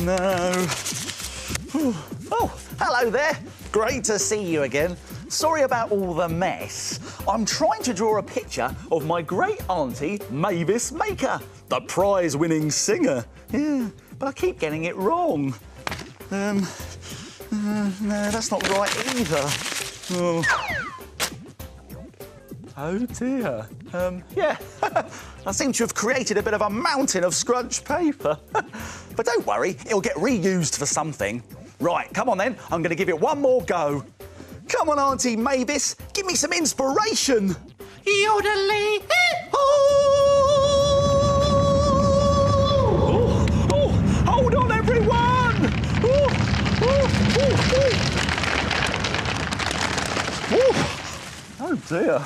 No. Oh, hello there. Great to see you again. Sorry about all the mess. I'm trying to draw a picture of my great auntie, Mavis Maker, the prize-winning singer. Yeah, but I keep getting it wrong. No, that's not right either. Oh dear. Yeah, I seem to have created a bit of a mountain of scrunched paper. But don't worry, it'll get reused for something. Right, come on then, I'm going to give it one more go. Come on, Auntie Mavis, give me some inspiration. Yodeling. Oh, hold on, everyone. Oh dear.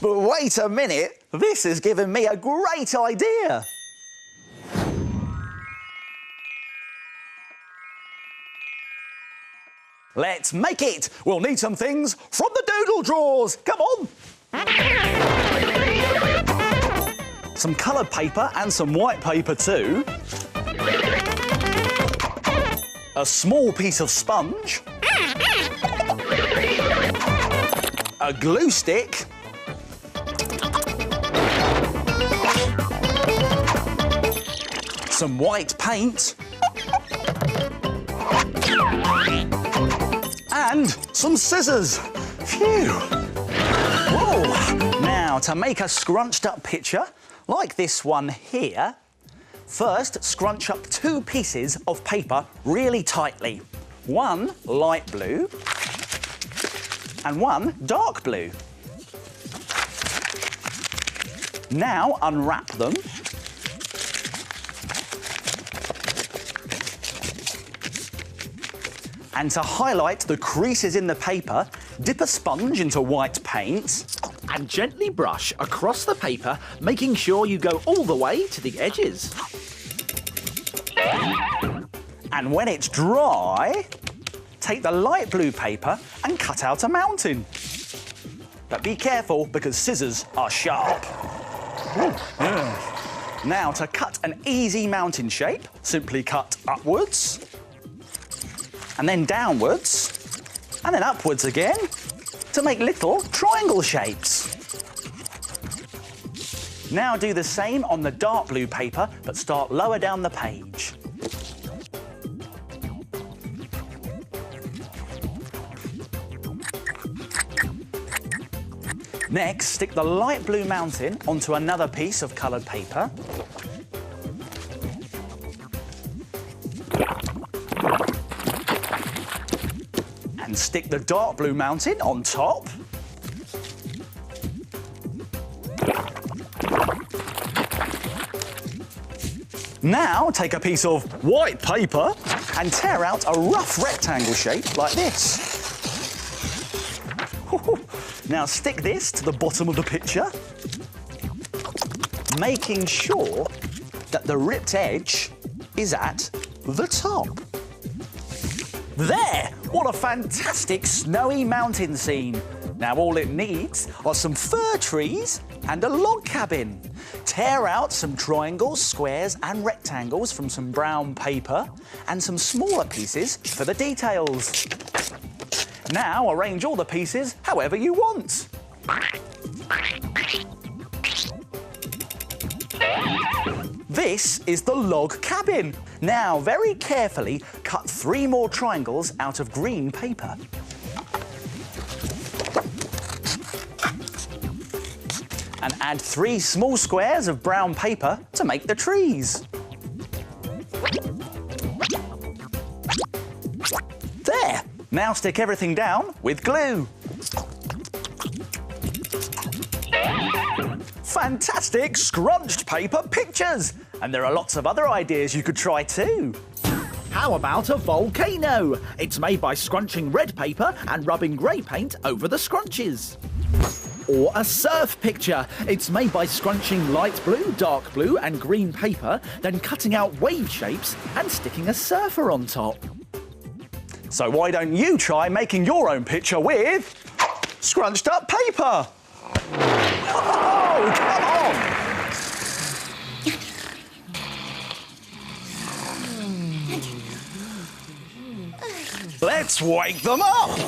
But wait a minute, this has given me a great idea. Let's make it. We'll need some things from the doodle drawers. Come on. Some coloured paper and some white paper too. A small piece of sponge. A glue stick. Some white paint. And some scissors. Phew. Whoa. Now, to make a scrunched up picture, like this one here, first scrunch up 2 pieces of paper really tightly. One light blue and one dark blue. Now unwrap them. And to highlight the creases in the paper, dip a sponge into white paint. And gently brush across the paper, making sure you go all the way to the edges. And when it's dry, take the light blue paper and cut out a mountain. But be careful, because scissors are sharp. Yeah. Now, to cut an easy mountain shape, simply cut upwards, and then downwards, and then upwards again, to make little triangle shapes. Now do the same on the dark blue paper, but start lower down the page. Next, stick the light blue mountain onto another piece of coloured paper. And stick the dark blue mountain on top. Now take a piece of white paper and tear out a rough rectangle shape like this. Now stick this to the bottom of the picture, making sure that the ripped edge is at the top. There! What a fantastic snowy mountain scene. Now all it needs are some fir trees and a log cabin. Tear out some triangles, squares and rectangles from some brown paper and some smaller pieces for the details. Now arrange all the pieces however you want. This is the log cabin. Now, very carefully, cut 3 more triangles out of green paper. And add 3 small squares of brown paper to make the trees. There! Now stick everything down with glue. Fantastic scrunched paper pictures! And there are lots of other ideas you could try too. How about a volcano? It's made by scrunching red paper and rubbing grey paint over the scrunches. Or a surf picture. It's made by scrunching light blue, dark blue and green paper, then cutting out wave shapes and sticking a surfer on top. So why don't you try making your own picture with scrunched up paper? Oh, come on! Let's wake them up!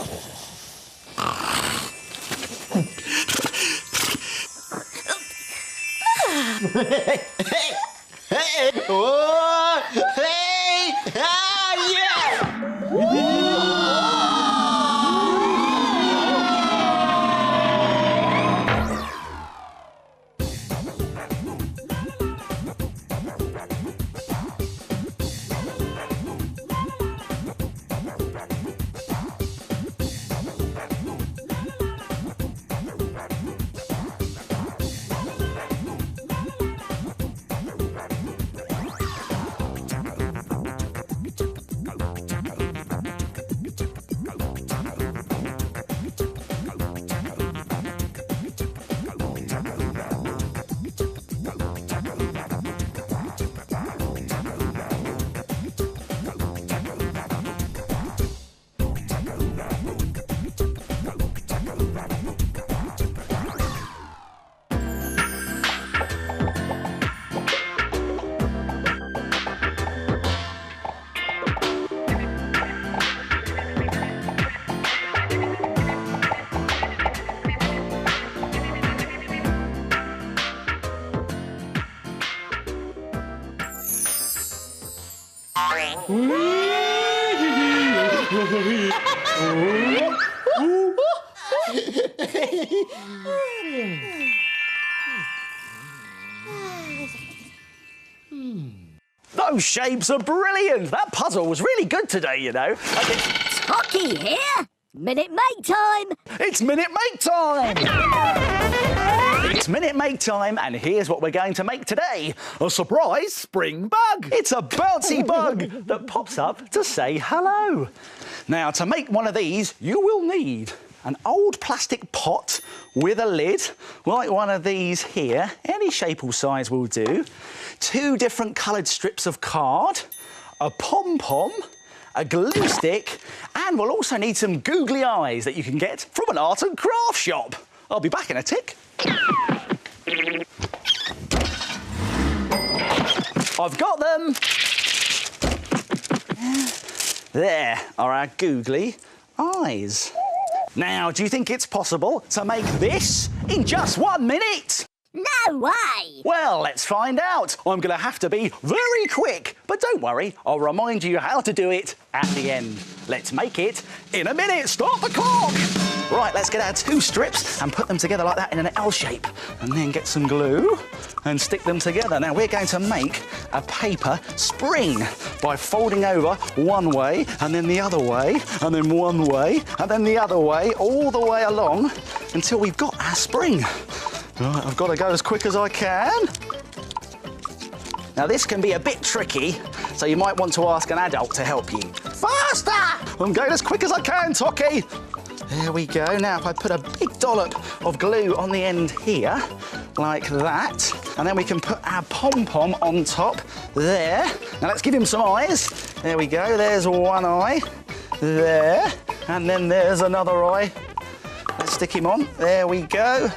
Those shapes are brilliant! That puzzle was really good today, you know. Tocky here! Minute Make time! It's Minute Make time! It's Minute Make time, and here's what we're going to make today. A surprise spring bug! It's a bouncy bug that pops up to say hello. Now, to make one of these, you will need an old plastic pot with a lid, like one of these here. Any shape or size will do. 2 different coloured strips of card, a pom-pom, a glue stick, and we'll also need some googly eyes that you can get from an art and craft shop. I'll be back in a tick. I've got them. There are our googly eyes. Now, do you think it's possible to make this in just 1 minute? No way! Well, let's find out. I'm going to have to be very quick. But don't worry, I'll remind you how to do it at the end. Let's make it in a minute. Start the clock! Right, let's get our 2 strips and put them together like that in an L shape. And then get some glue and stick them together. Now, we're going to make a paper spring by folding over one way and then the other way and then one way and then the other way, all the way along until we've got our spring. Right, I've got to go as quick as I can. Now, this can be a bit tricky, so you might want to ask an adult to help you. Faster! I'm going as quick as I can, Tocky. There we go. Now, if I put a big dollop of glue on the end here, like that, and then we can put our pom-pom on top there. Now, let's give him some eyes. There we go. There's one eye. There. And then there's another eye. Let's stick him on. There we go.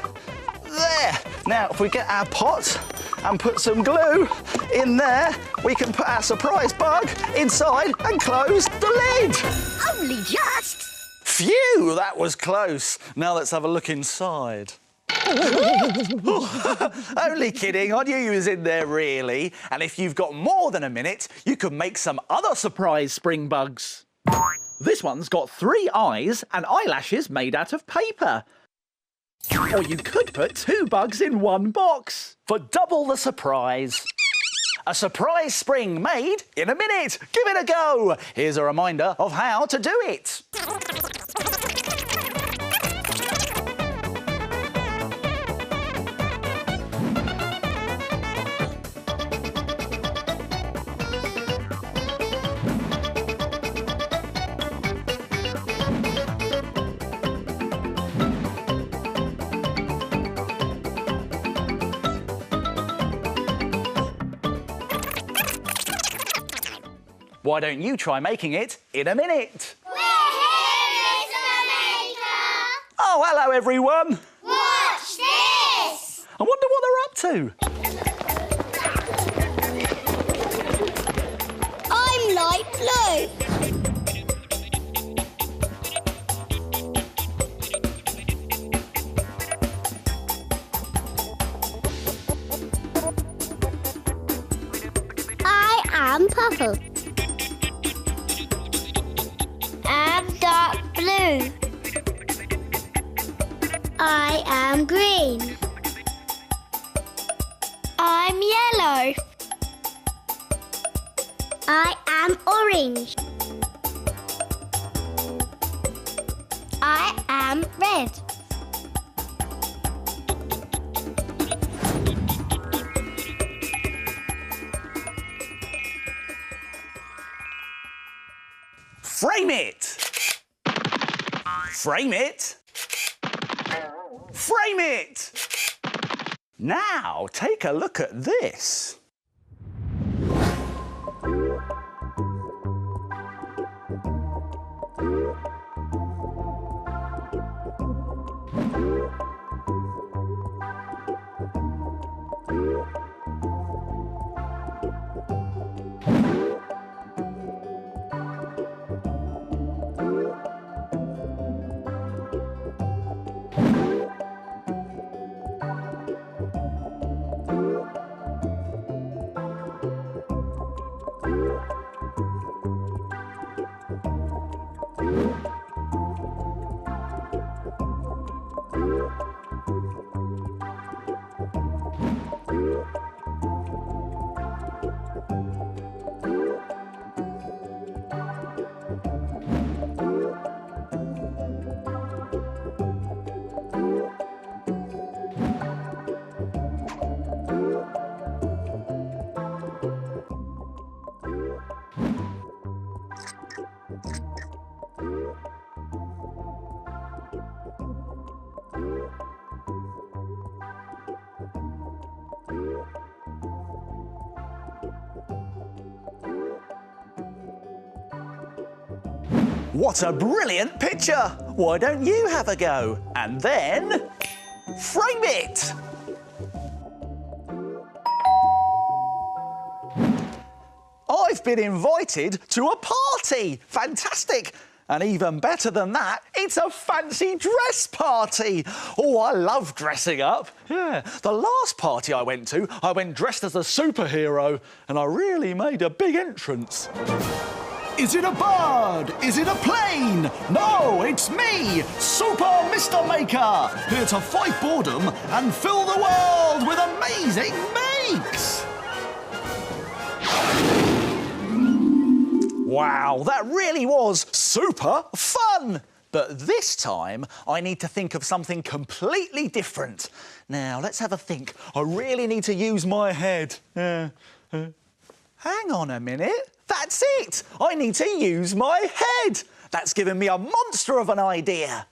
There. Now, if we get our pot and put some glue in there, we can put our surprise bug inside and close the lid. Only just! Phew, that was close. Now let's have a look inside. Only kidding, I knew you was in there really. And if you've got more than a minute, you can make some other Surprise spring bugs. This one's got 3 eyes and eyelashes made out of paper. Or you could put 2 bugs in 1 box. for double the surprise. A surprise spring made in a minute. Give it a go. Here's a reminder of how to do it. Why don't you try making it in a minute? We're here, Mr. Maker! Oh, hello, everyone. Watch this! I wonder what they're up to. I'm light blue. I am purple. I'm dark blue. I am green. I'm yellow. I am orange. I am red. Frame it! Frame it! Frame it! Now, take a look at this. What a brilliant picture! Why don't you have a go? And then, frame it! I've been invited to a party! Fantastic! And even better than that, it's a fancy dress party! Oh, I love dressing up. Yeah, the last party I went to, I went dressed as a superhero, and I really made a big entrance. Is it a bird? Is it a plane? No, it's me, Super Mr. Maker, here to fight boredom and fill the world with amazing makes. Wow, that really was super fun! But this time, I need to think of something completely different. Now, let's have a think. I really need to use my head. Hang on a minute. That's it! I need to use my head! That's given me a monster of an idea.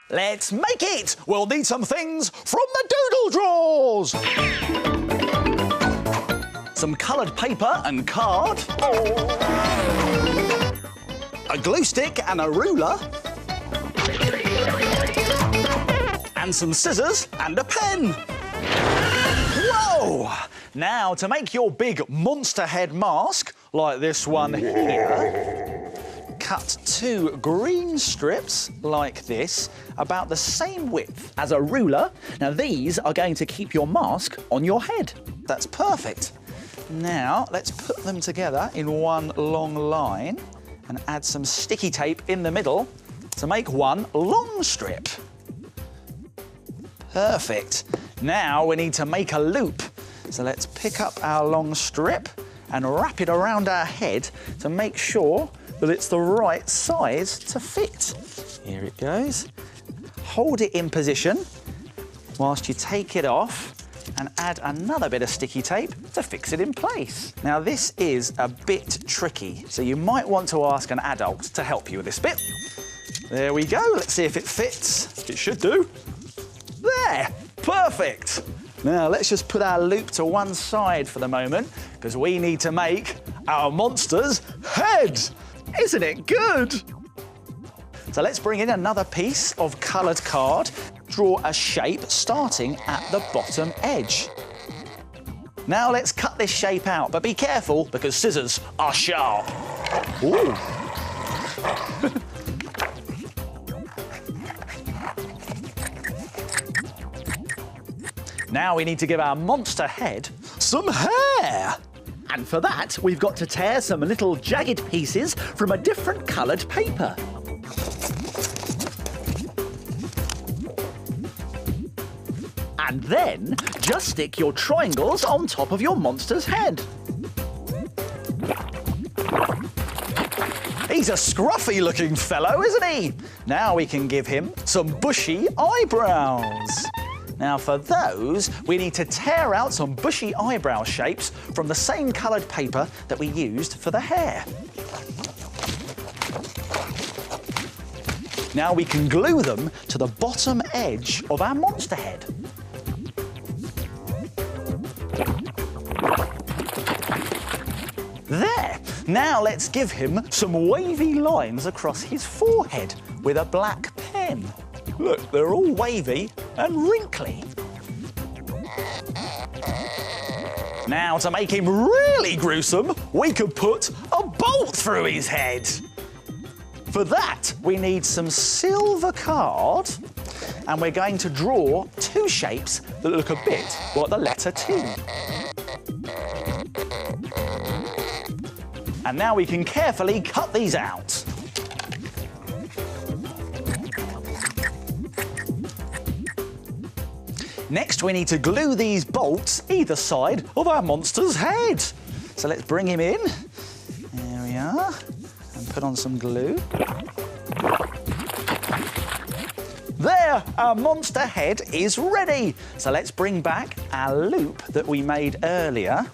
Let's make it! We'll need some things from the doodle drawers! Some coloured paper and card. A glue stick and a ruler. And some scissors and a pen. Whoa! Now, to make your big monster head mask, like this one here, cut 2 green strips like this, about the same width as a ruler. Now, these are going to keep your mask on your head. That's perfect. Now, let's put them together in one long line and add some sticky tape in the middle to make one long strip. Perfect. Now we need to make a loop. So let's pick up our long strip and wrap it around our head to make sure that it's the right size to fit. Here it goes. Hold it in position whilst you take it off and add another bit of sticky tape to fix it in place. Now this is a bit tricky, so you might want to ask an adult to help you with this bit. There we go. Let's see if it fits. It should do. There, perfect. Now let's just put our loop to one side for the moment because we need to make our monster's head. Isn't it good? So let's bring in another piece of coloured card. draw a shape starting at the bottom edge. Now let's cut this shape out, but be careful because scissors are sharp. Ooh. Now we need to give our monster head some hair. And for that, we've got to tear some little jagged pieces from a different coloured paper. And then, just stick your triangles on top of your monster's head. He's a scruffy-looking fellow, isn't he? Now we can give him some bushy eyebrows. Now for those, we need to tear out some bushy eyebrow shapes from the same coloured paper that we used for the hair. Now we can glue them to the bottom edge of our monster head. There! Now let's give him some wavy lines across his forehead with a black pen. Look, they're all wavy and wrinkly. Now, to make him really gruesome, we could put a bolt through his head. For that, we need some silver card, and we're going to draw two shapes that look a bit like the letter T. And now we can carefully cut these out. Next, we need to glue these bolts either side of our monster's head. So let's bring him in. There we are. And put on some glue. There, our monster head is ready. So let's bring back our loop that we made earlier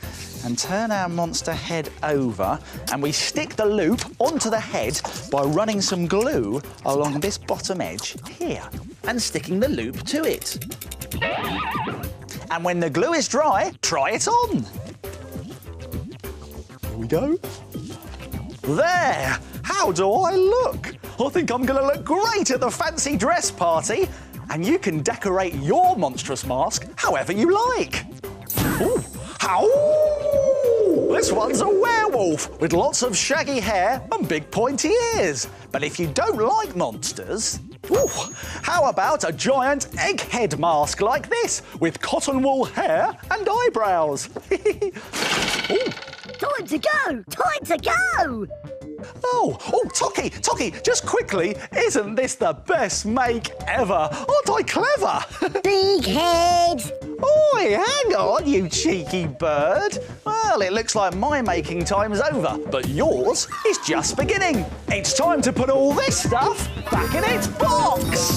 and turn our monster head over, and we stick the loop onto the head by running some glue along this bottom edge here And sticking the loop to it. And when the glue is dry, try it on. Here we go. There! How do I look? I think I'm going to look great at the fancy dress party. And you can decorate your monstrous mask however you like. Ooh. Ow! This one's a werewolf with lots of shaggy hair and big pointy ears. But if you don't like monsters, ooh, how about a giant egghead mask like this with cotton wool hair and eyebrows? Ooh. Time to go! Time to go! Oh, Toki, just quickly, isn't this the best make ever? Aren't I clever? Big head! Oi, hang on, you cheeky bird. Well, it looks like my making time's over, but yours is just beginning. It's time to put all this stuff back in its box.